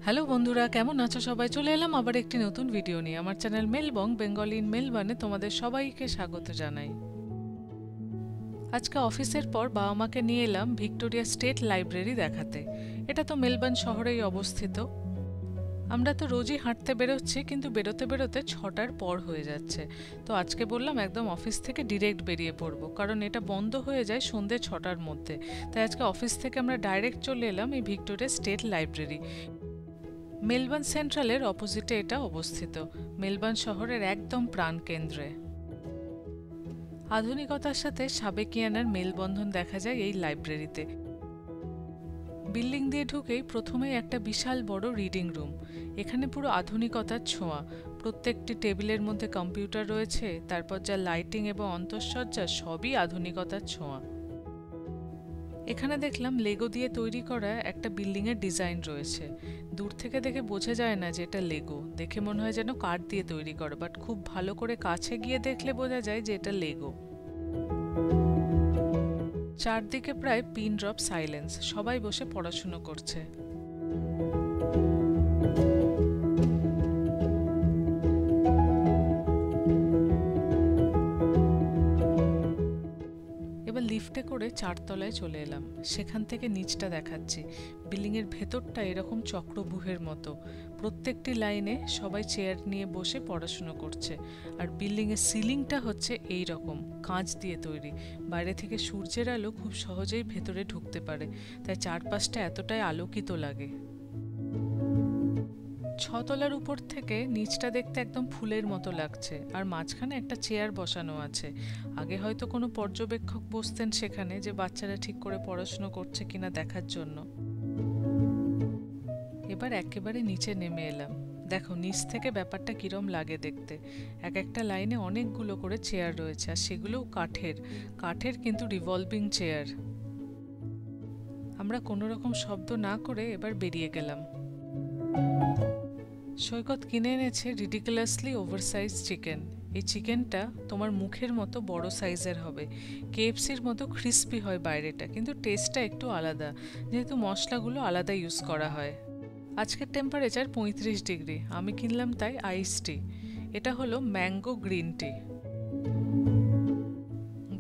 Hello বন্ধুরা, কেমন আছো সবাই? চলে এলাম আবার একটি নতুন ভিডিও নিয়ে। আমার চ্যানেল মেলবং বেঙ্গলি ইন মেলবার্নে তোমাদের সবাইকে স্বাগত জানাই। আজকে অফিসের পর বাবা মাকে নিয়ে এলাম ভিক্টোরিয়া স্টেট লাইব্রেরি দেখাতে। এটা তো মেলবার্ন শহরেই অবস্থিত। আমরা তো রোজই হাঁটতে বেরোচ্ছি, কিন্তু বেরোতে বেরোতে 6টার পর হয়ে যাচ্ছে। তো আজকে বললাম একদম অফিস থেকে ডিরেক্ট বেরিয়ে পড়বো, কারণ এটা বন্ধ হয়ে যায় সন্ধ্যে 6টার মধ্যে। তাই আজকে অফিস থেকে আমরা ডাইরেক্ট চলে এলাম এই ভিক্টোরিয়া স্টেট লাইব্রেরি। মেলবার্ন সেন্ট্রালের অপোজিটে এটা অবস্থিত, মেলবার্ন শহরের একদম প্রাণকেন্দ্রে। আধুনিকতার সাথে সাবেকিয়ানার মেলবন্ধন দেখা যায় এই লাইব্রেরিতে। বিল্ডিং দিয়ে ঢুকেই প্রথমেই একটা বিশাল বড় রিডিং রুম। এখানে পুরো আধুনিকতার ছোঁয়া। প্রত্যেকটি টেবিলের মধ্যে কম্পিউটার রয়েছে, তারপর যা লাইটিং এবং অন্তঃসজ্জা সবই আধুনিকতার ছোঁয়া। এখানে দেখলাম লেগো দিয়ে তৈরি করা একটা বিল্ডিংয়ের ডিজাইন রয়েছে। দূর থেকে দেখে বোঝা যায় না যে এটা লেগো, দেখে মনে হয় যেন কাঠ দিয়ে তৈরি করা, বাট খুব ভালো করে কাছে গিয়ে দেখলে বোঝা যায় যে এটা লেগো। চারদিকে প্রায় পিন ড্রপ সাইলেন্স, সবাই বসে পড়াশুনো করছে। এবার লিফটে করে 4তলায় চলে এলাম। সেখান থেকে নিচটা দেখাচ্ছি। বিল্ডিংয়ের ভেতরটা এরকম চক্রব্যূহের মতো। প্রত্যেকটি লাইনে সবাই চেয়ার নিয়ে বসে পড়াশুনো করছে। আর বিল্ডিংয়ের সিলিংটা হচ্ছে এই রকম কাঁচ দিয়ে তৈরি। বাইরে থেকে সূর্যের আলো খুব সহজেই ভেতরে ঢুকতে পারে, তাই চারপাশটা এতটাই আলোকিত লাগে। 6তলার উপর থেকে নিচটা দেখতে একদম ফুলের মতো লাগছে, আর মাঝখানে একটা চেয়ার বসানো আছে। আগে হয়তো কোনো পর্যবেক্ষক বসতেন সেখানে, যে বাচ্চারা ঠিক করে পড়াশুনো করছে কিনা দেখার জন্য। এবার একেবারে নিচে নেমে এলাম। দেখো নিচ থেকে ব্যাপারটা কিরম লাগে দেখতে। এক একটা লাইনে অনেকগুলো করে চেয়ার রয়েছে, আর সেগুলোও কাঠের। কাঠের কিন্তু রিভলভিং চেয়ার। আমরা কোনো রকম শব্দ না করে এবার বেরিয়ে গেলাম। সৈকত কিনে এনেছে রিডিকুলাসলি ওভারসাইজ চিকেন। এই চিকেনটা তোমার মুখের মতো বড় সাইজের হবে। কেএফসির মতো ক্রিস্পি হয় বাইরেটা, কিন্তু টেস্টটা একটু আলাদা, যেহেতু মশলাগুলো আলাদা ইউজ করা হয়। আজকের টেম্পারেচার 35 ডিগ্রি। আমি কিনলাম তাই আইস টি। এটা হলো ম্যাঙ্গো গ্রিন টি।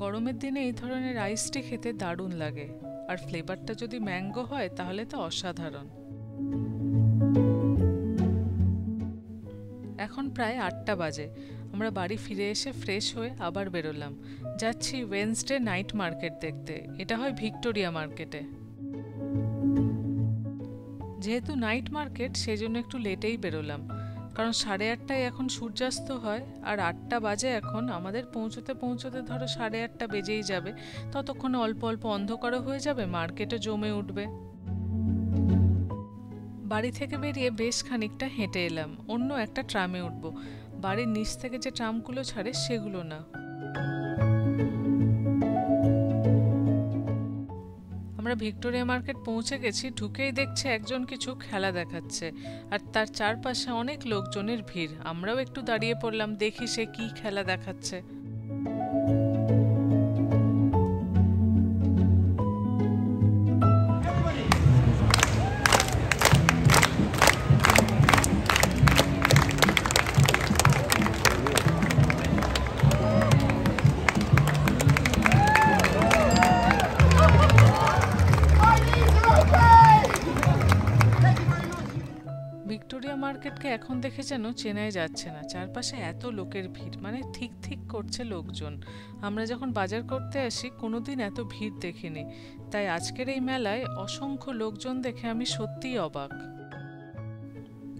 গরমের দিনে এই ধরনের আইস টি খেতে দারুণ লাগে, আর ফ্লেভারটা যদি ম্যাঙ্গো হয় তাহলে তো অসাধারণ। এখন প্রায় 8টা বাজে। আমরা বাড়ি ফিরে এসে ফ্রেশ হয়ে আবার বেরোলাম। যাচ্ছি ওয়েডনেসডে নাইট মার্কেট দেখতে। এটা হয় ভিক্টোরিয়া মার্কেটে। যেহেতু নাইট মার্কেট সেজন্য একটু লেটেই বেরোলাম, কারণ 8:30টায় এখন সূর্যাস্ত হয়, আর 8টা বাজে এখন। আমাদের পৌঁছতে পৌঁছতে ধরো 8:30টা বেজেই যাবে। ততক্ষণে অল্প অল্প অন্ধকারও হয়ে যাবে, মার্কেটে জমে উঠবে। বাড়ি থেকে বেরিয়ে বেশ খানিকটা হেঁটে এলাম। অন্য একটা ট্রামে উঠব। বাড়ির নিচ থেকে যে ট্রামগুলো ছাড়ে সেগুলো না। আমরা ভিক্টোরিয়া মার্কেট পৌঁছে গেছি। ঢুকেই দেখছে একজন কিছু খেলা দেখাচ্ছে, আর তার চারপাশে অনেক লোকজনের ভিড়। আমরাও একটু দাঁড়িয়ে পড়লাম, দেখি সে কি খেলা দেখাচ্ছে। ভিক্টোরিয়া মার্কেটকে এখন দেখে যেন চেনাই যাচ্ছে না। চারপাশে এত লোকের ভিড়, মানে ঠিক ঠিক করছে লোকজন। আমরা যখন বাজার করতে আসি কোনোদিন এত ভিড় দেখিনি, তাই আজকের এই মেলায় অসংখ্য লোকজন দেখে আমি সত্যিই অবাক।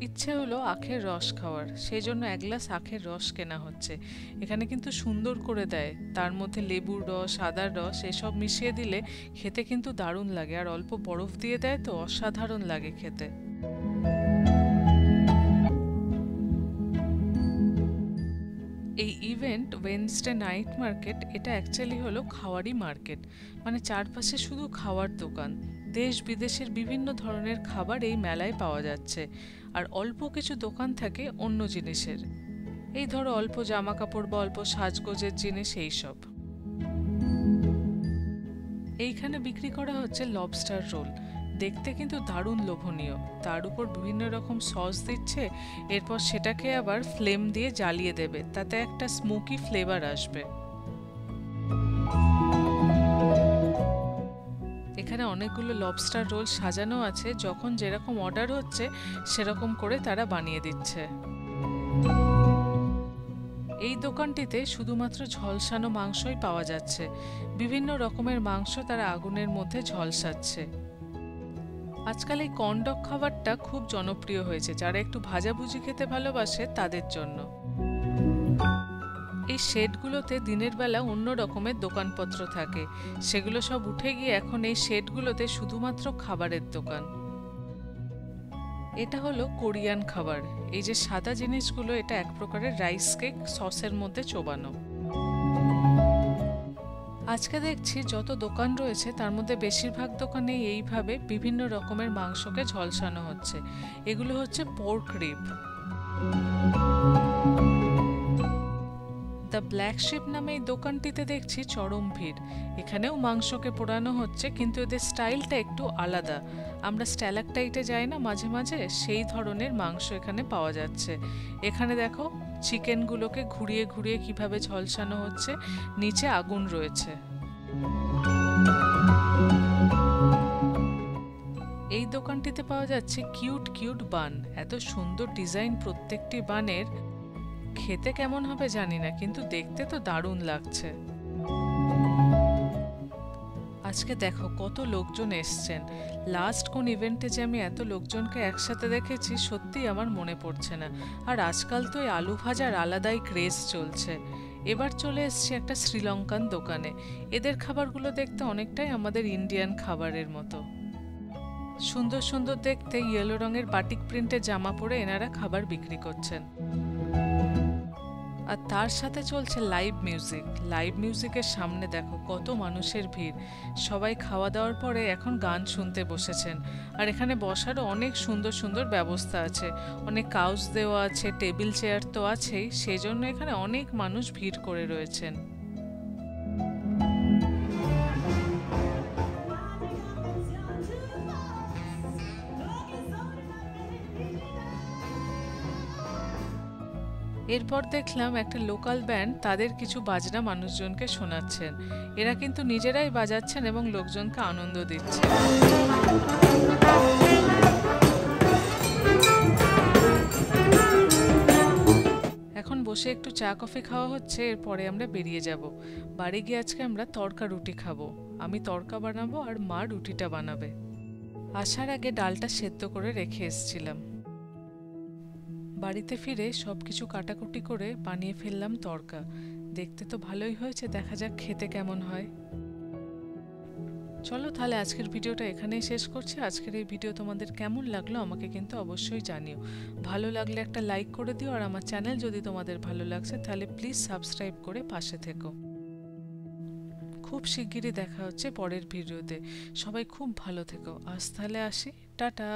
ইচ্ছে হলো আখের রস খাওয়ার, সেই জন্য 1 গ্লাস আখের রস কেনা হচ্ছে। এখানে কিন্তু সুন্দর করে দেয়, তার মধ্যে লেবুর রস, আদার রস এসব মিশিয়ে দিলে খেতে কিন্তু দারুণ লাগে, আর অল্প বরফ দিয়ে দেয় তো অসাধারণ লাগে খেতে। এই ইভেন্ট ওয়েডনেসডে নাইট মার্কেট, এটা অ্যাকচুয়ালি হলো খাওয়ারই মার্কেট। মানে চারপাশে শুধু খাওয়ার দোকান। দেশ বিদেশের বিভিন্ন ধরনের খাবার এই মেলায় পাওয়া যাচ্ছে, আর অল্প কিছু দোকান থাকে অন্য জিনিসের। এই ধরো অল্প জামা কাপড় বা অল্প সাজগোজের জিনিস এইসব। এইখানে বিক্রি করা হচ্ছে লবস্টার রোল। দেখতে কিন্তু দারুণ লোভনীয়। তার উপর বিভিন্ন রকম সস দিচ্ছে, এরপর সেটাকে আবার ফ্লেম দিয়ে জ্বালিয়ে দেবে, তাতে একটা স্মোকি ফ্লেভার আসবে। এখানে অনেকগুলো লবস্টার রোল সাজানো আছে, যখন যেরকম অর্ডার হচ্ছে সেরকম করে তারা বানিয়ে দিচ্ছে। এই দোকানটিতে শুধুমাত্র ঝলসানো মাংসই পাওয়া যাচ্ছে। বিভিন্ন রকমের মাংস তারা আগুনের মধ্যে ঝলসাচ্ছে। আজকাল এই কর্নডগ খাবারটা খুব জনপ্রিয় হয়েছে, যারা একটু ভাজাভুজি খেতে ভালোবাসে তাদের জন্য। এই শেডগুলোতে দিনের বেলা অন্য রকমের দোকানপত্র থাকে, সেগুলো সব উঠে গিয়ে এখন এই শেডগুলোতে শুধুমাত্র খাবারের দোকান। এটা হলো কোরিয়ান খাবার। এই যে সাদা জিনিসগুলো, এটা এক প্রকারের রাইস কেক সসের মধ্যে চোবানো। আজকে দেখছি যত দোকান রয়েছে তার মধ্যে বেশিরভাগ দোকানে এইভাবে বিভিন্ন রকমের মাংসকে ঝলসানো হচ্ছে। এগুলো হচ্ছে pork rib. The black sheep নামে এই দোকানটিতে দেখছি চরম ভিড়। এখানেও মাংসকে পোড়ানো হচ্ছে, কিন্তু এদের স্টাইলটা একটু আলাদা। আমরা স্ট্যালাকটাইটে যাই না মাঝে মাঝে, সেই ধরনের মাংস এখানে পাওয়া যাচ্ছে। এখানে দেখো চিকেনগুলোকে ঘুরিয়ে ঘুরিয়ে কিভাবে ঝলসানো হচ্ছে, নিচে আগুন রয়েছে। এই দোকানটিতে পাওয়া যাচ্ছে কিউট কিউট বান। এত সুন্দর ডিজাইন প্রত্যেকটি বানের। খেতে কেমন হবে জানি না, কিন্তু দেখতে তো দারুণ লাগছে। আজকে দেখো কত লোকজন এসছেন। লাস্ট কোন ইভেন্টে যে আমি এত লোকজনকে একসাথে দেখেছি সত্যি আমার মনে পড়ছে না। আর আজকাল তো এই আলু ভাজার আলাদাই ক্রেজ চলছে। এবার চলে এসছি একটা শ্রীলঙ্কান দোকানে। এদের খাবারগুলো দেখতে অনেকটাই আমাদের ইন্ডিয়ান খাবারের মতো। সুন্দর সুন্দর দেখতে ইয়েলো রঙের বাটিক প্রিন্টের জামা পরে এনারা খাবার বিক্রি করছেন। আর তার সাথে চলছে লাইভ মিউজিক। লাইভ মিউজিকের সামনে দেখো কত মানুষের ভিড়। সবাই খাওয়া দাওয়ার পরে এখন গান শুনতে বসেছেন। আর এখানে বসারও অনেক সুন্দর সুন্দর ব্যবস্থা আছে। অনেক কাউচ দেওয়া আছে, টেবিল চেয়ার তো আছেই, সেই জন্য এখানে অনেক মানুষ ভিড় করে রয়েছেন। এরপর দেখলাম একটা লোকাল ব্যান্ড তাদের কিছু বাজনা মানুষজনকে শোনাচ্ছেন। এরা কিন্তু নিজেরাই বাজাচ্ছেন এবং লোকজনকে আনন্দ দিচ্ছে। এখন বসে একটু চা কফি খাওয়া হচ্ছে, এরপরে আমরা বেরিয়ে যাব। বাড়ি গিয়ে আজকে আমরা তড়কা রুটি খাবো। আমি তড়কা বানাবো আর মা রুটিটা বানাবে। আসার আগে ডালটা সেদ্ধ করে রেখে এসেছিলাম। বাড়িতে ফিরে সবকিছু কাটাকুটি করে বানিয়ে ফেললাম তড়কা। দেখতে তো ভালোই হয়েছে, দেখা যাক খেতে কেমন হয়। চলো তাহলে আজকের ভিডিওটা এখানেই শেষ করছি। আজকের এই ভিডিও তোমাদের কেমন লাগলো আমাকে কিন্তু অবশ্যই জানিও। ভালো লাগলে একটা লাইক করে দিও, আর আমার চ্যানেল যদি তোমাদের ভালো লাগছে তাহলে প্লিজ সাবস্ক্রাইব করে পাশে থেকো। খুব শিগগিরই দেখা হচ্ছে পরের ভিডিওতে। সবাই খুব ভালো থেকো। আজ তাহলে আসি, টাটা।